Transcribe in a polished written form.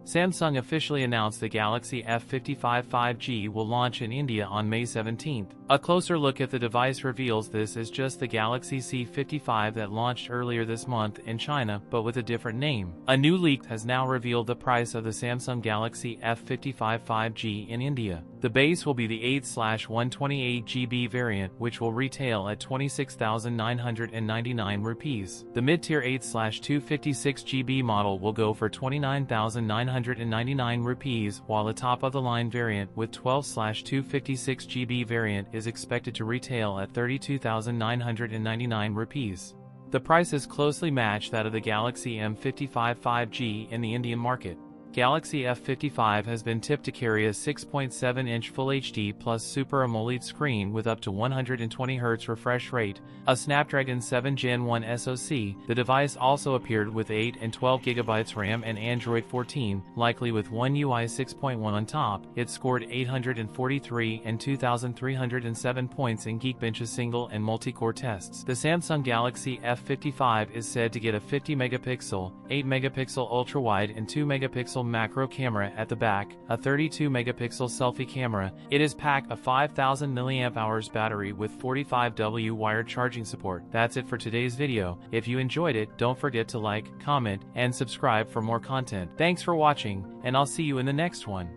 Samsung officially announced the Galaxy F55 5G will launch in India on May 17. A closer look at the device reveals this is just the Galaxy C55 that launched earlier this month in China, but with a different name. A new leak has now revealed the price of the Samsung Galaxy F55 5G in India. The base will be the 8/128GB variant, which will retail at 26,999 rupees. The mid-tier 8/256GB model will go for 29,999 rupees, while the top-of-the-line variant with 12/256GB variant is expected to retail at 32,999 rupees. The prices closely match that of the Galaxy M55 5G in the Indian market. Galaxy F55 has been tipped to carry a 6.7-inch Full HD Plus Super AMOLED screen with up to 120Hz refresh rate, a Snapdragon 7 Gen 1 SoC. The device also appeared with 8 and 12GB RAM and Android 14, likely with One UI 6.1 on top. It scored 843 and 2,307 points in Geekbench's single and multi-core tests. The Samsung Galaxy F55 is said to get a 50-megapixel, 8-megapixel ultra-wide and 2-megapixel macro camera at the back, a 32-megapixel selfie camera. It is packed a 5,000 mAh battery with 45W wired charging support. That's it for today's video. If you enjoyed it, don't forget to like, comment, and subscribe for more content. Thanks for watching, and I'll see you in the next one.